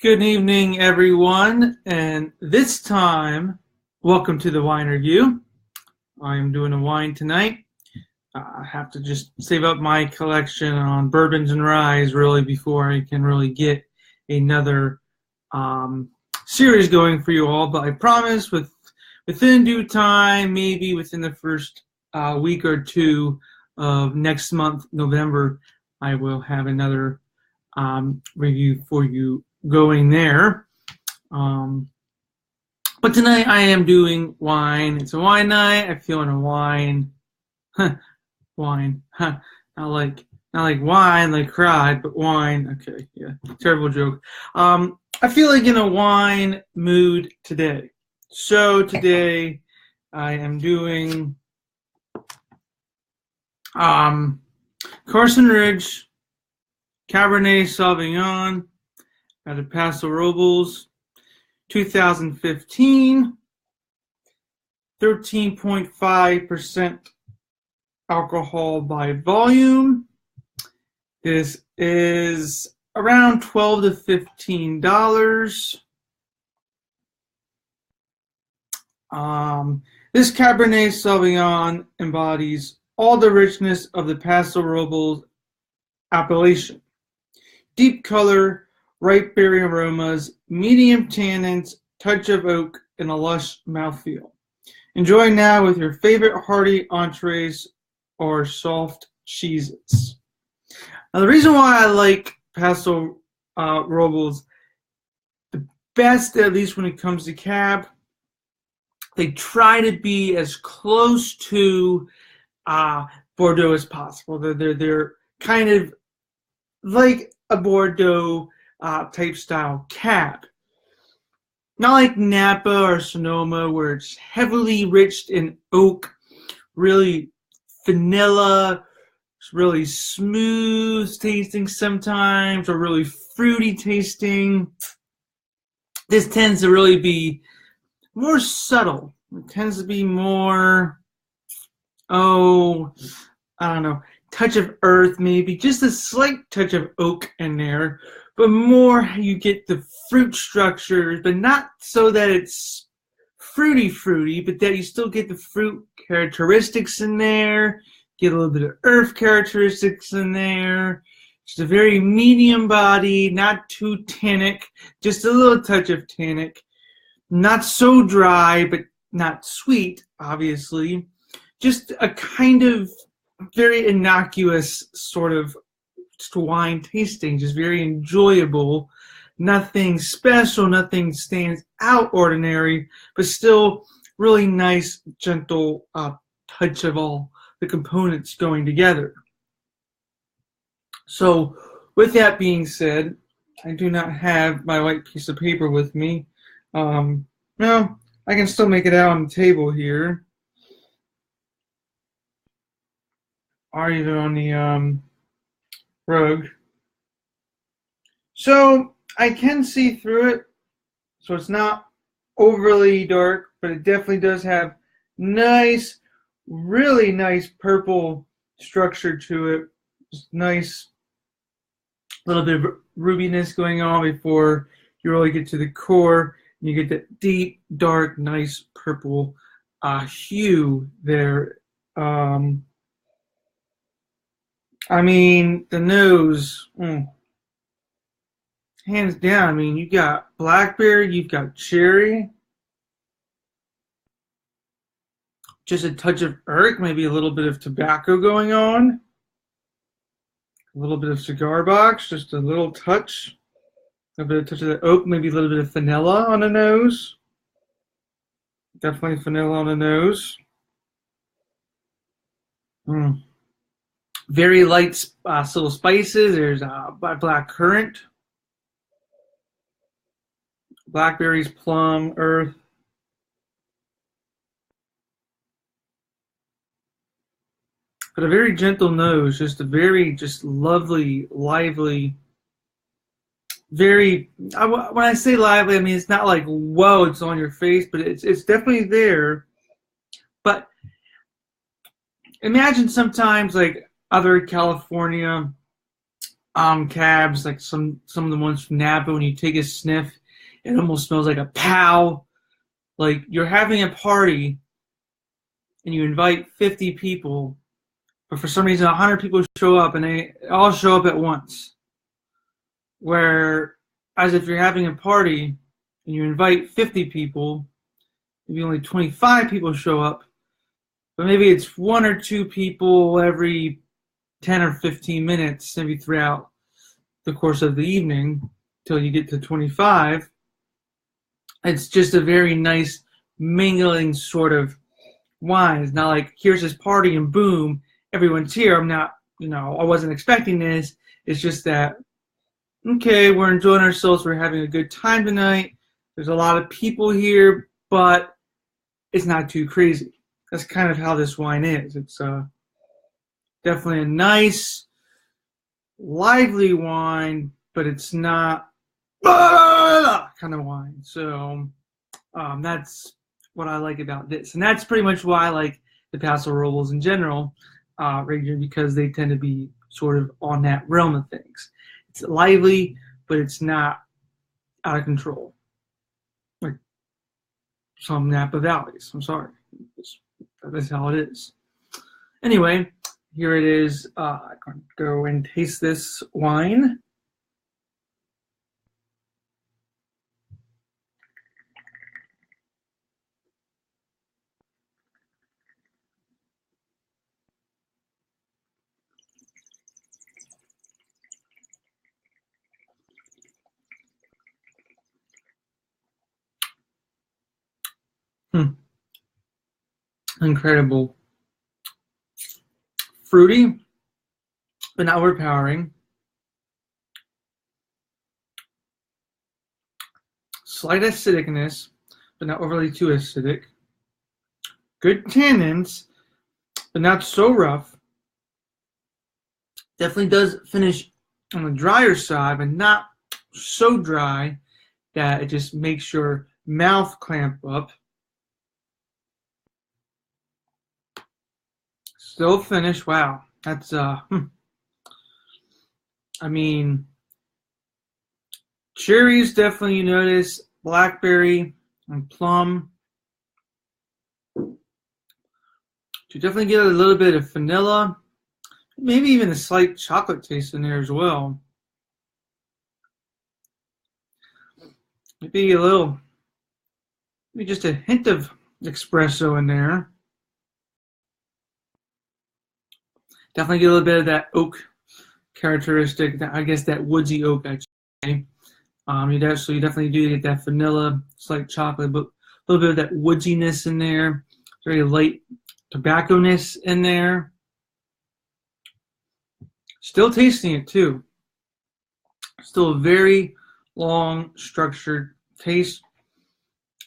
Good evening, everyone, and this time, welcome to the wine review. I am doing a wine tonight. I have to just save up my collection on bourbons and ryes really before I can really get another series going for you all, but I promise within due time, maybe within the first week or two of next month, November, I will have another review for you going there. But tonight I am doing wine. It's a wine night. I'm feeling a wine. Wine. Not like wine, like cried, but wine. Okay, yeah. Terrible joke. I feel like in a wine mood today. So today I am doing Carson Ridge Cabernet Sauvignon out of Paso Robles, 2015, 13.5% alcohol by volume. This is around $12 to $15. This Cabernet Sauvignon embodies all the richness of the Paso Robles appellation. Deep color, ripe berry aromas, medium tannins, touch of oak, and a lush mouthfeel. Enjoy now with your favorite hearty entrees or soft cheeses. Now, the reason why I like Paso Robles the best, at least when it comes to cab, they try to be as close to Bordeaux as possible. They're kind of like a Bordeaux type style cab. Not like Napa or Sonoma where it's heavily rich in oak, really vanilla, really smooth tasting sometimes, or really fruity tasting. This tends to really be more subtle. It tends to be more, I don't know, touch of earth, maybe just a slight touch of oak in there, but more you get the fruit structures, but not so that it's fruity, but that you still get the fruit characteristics in there, get a little bit of earth characteristics in there. Just a very medium body, not too tannic, just a little touch of tannic. Not so dry, but not sweet, obviously. Just a kind of very innocuous sort of wine tasting, just very enjoyable. Nothing special, nothing stands out ordinary, but still really nice, gentle touch of all the components going together. So with that being said, I do not have my white piece of paper with me. No, I can still make it out on the table here, or even on the rug. So I can see through it, so it's not overly dark, but it definitely does have nice, really nice purple structure to it. Just nice little bit of rubiness going on before you really get to the core. And you get that deep, dark, nice purple hue there. I mean, the nose, hands down. I mean, you got blackberry, you've got cherry, just a touch of earth, maybe a little bit of tobacco going on, a little bit of cigar box, just a little touch, a bit of touch of the oak, maybe a little bit of vanilla on the nose. Definitely vanilla on the nose. Very light subtle spices. There's black currant, blackberries, plum, earth. But a very gentle nose, just a very lovely, lively, very, when I say lively, I mean, it's not like, whoa, it's on your face, but it's definitely there. But imagine sometimes like other California cabs, like some of the ones from Napa. When you take a sniff, it almost smells like a pow. Like you're having a party and you invite 50 people, but for some reason 100 people show up and they all show up at once. Where, as if you're having a party and you invite 50 people, maybe only 25 people show up, but maybe it's 1 or 2 people every 10 or 15 minutes, maybe throughout the course of the evening till you get to 25. It's just a very nice mingling sort of wine. It's not like here's this party and boom, everyone's here. I wasn't expecting this. It's just that, okay, we're enjoying ourselves. We're having a good time tonight. There's a lot of people here, but it's not too crazy. That's kind of how this wine is. It's definitely a nice, lively wine, but it's not kind of wine. So that's what I like about this. And that's pretty much why I like the Paso Robles in general region, because they tend to be sort of on that realm of things. It's lively, but it's not out of control. Like some Napa Valleys. I'm sorry. That's how it is. Anyway, here it is. I'm going to go and taste this wine. Incredible. Fruity, but not overpowering. Slight acidicness, but not overly too acidic. Good tannins, but not so rough. Definitely does finish on the drier side, but not so dry that it just makes your mouth clamp up. Still finished. Wow, that's I mean, cherries definitely, you notice, blackberry and plum. You definitely get a little bit of vanilla, maybe even a slight chocolate taste in there as well. Maybe just a hint of espresso in there. Definitely get a little bit of that oak characteristic. I guess that woodsy oak, actually. You definitely do get that vanilla, slight chocolate, but a little bit of that woodiness in there. Very light tobacco-ness in there. Still tasting it too. Still a very long, structured taste.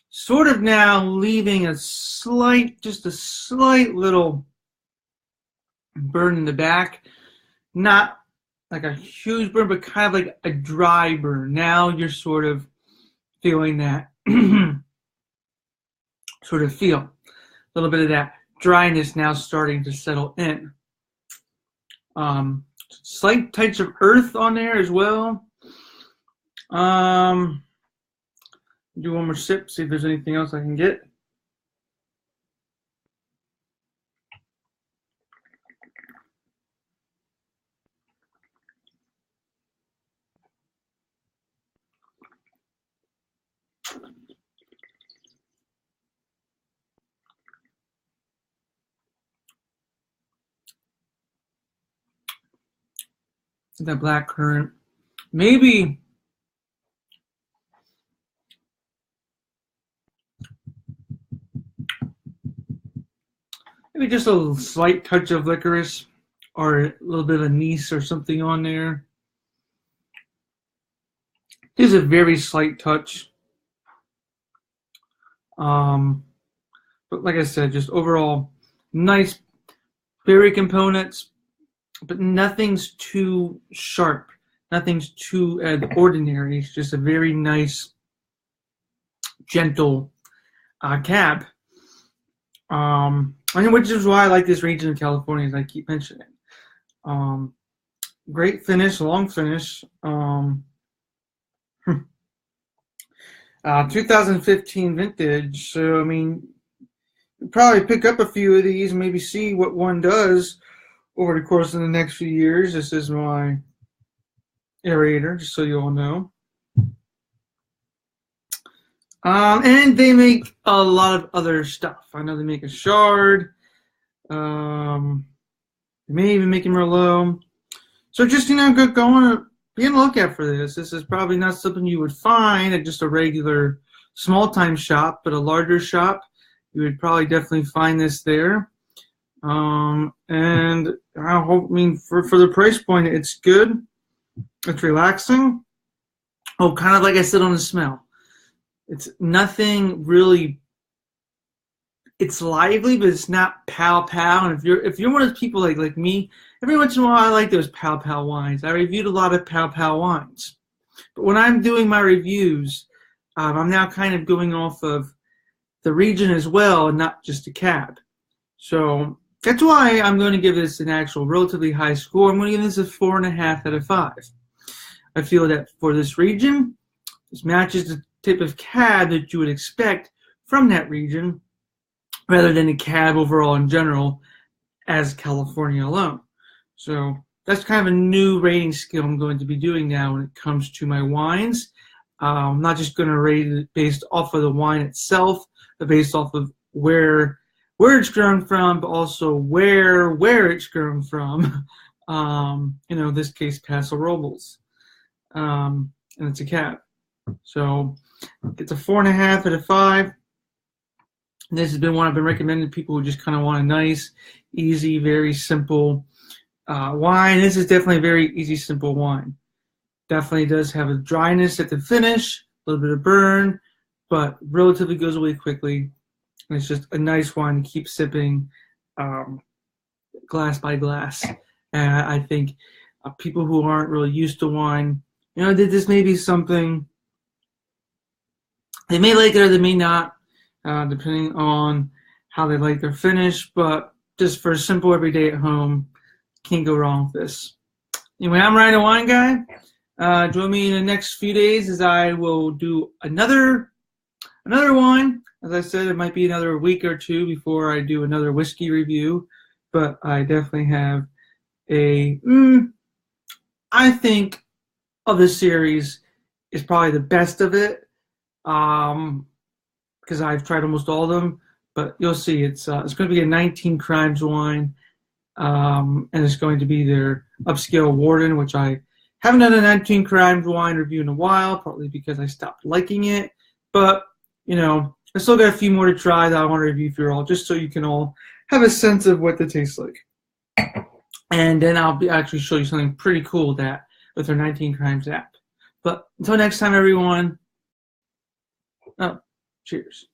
Sort of now leaving just a slight little burn in the back. Not like a huge burn, but kind of like a dry burn. Now you're sort of feeling that sort of feel. A little bit of that dryness now starting to settle in. Slight touch of earth on there as well. Do one more sip, see if there's anything else I can get. That black currant. Maybe just a slight touch of licorice or a little bit of anise or something on there. Just a very slight touch. But like I said, just overall nice berry components, but nothing's too sharp. Nothing's too ordinary. It's just a very nice, gentle cab. Which is why I like this region of California, as I keep mentioning. great finish, long finish. 2015 vintage. So I mean, you probably pick up a few of these, maybe see what one does over the course of the next few years. This is my aerator, just so you all know. And they make a lot of other stuff. I know they make a Chard. They may even make a Merlot. So just, go on, be on the lookout for this. This is probably not something you would find at just a regular small-time shop, but a larger shop, you would probably definitely find this there. And I hope, for the price point, it's good. It's relaxing. Oh, kind of like I said on the smell. It's nothing really. It's lively, but it's not pow. And if you're one of those people like me, every once in a while I like those pow wines. I reviewed a lot of pow wines, but when I'm doing my reviews, I'm now kind of going off of the region as well, and not just a cab. So that's why I'm going to give this an actual relatively high score. I'm going to give this a 4.5 out of 5. I feel that for this region, this matches the type of cab that you would expect from that region, rather than a cab overall in general as California alone. So that's kind of a new rating scale I'm going to be doing now when it comes to my wines. I'm not just going to rate it based off of the wine itself, but based off of where it's grown from, but also where it's grown from. In this case, Paso Robles. And it's a cab. So it's a 4.5 out of 5. This has been one I've been recommending to people who just kind of want a nice, easy, very simple wine. This is definitely a very easy, simple wine. Definitely does have a dryness at the finish, a little bit of burn, but relatively goes away quickly. And it's just a nice wine to keep sipping glass by glass. And I think people who aren't really used to wine, this may be something they may like it or they may not. Depending on how they like their finish, but just for a simple everyday at home, can't go wrong with this. Anyway, I'm Ryan, the Wine Guy. Join me in the next few days as I will do another wine. As I said, it might be another week or two before I do another whiskey review, but I definitely have I think of this series is probably the best of it. Because I've tried almost all of them, but you'll see it's going to be a 19 Crimes wine, and it's going to be their upscale Warden, which I haven't done a 19 Crimes wine review in a while, partly because I stopped liking it, but I still got a few more to try that I want to review for you all, just so you can all have a sense of what they taste like. And then I'll actually show you something pretty cool with their 19 Crimes app. But until next time, everyone. Cheers.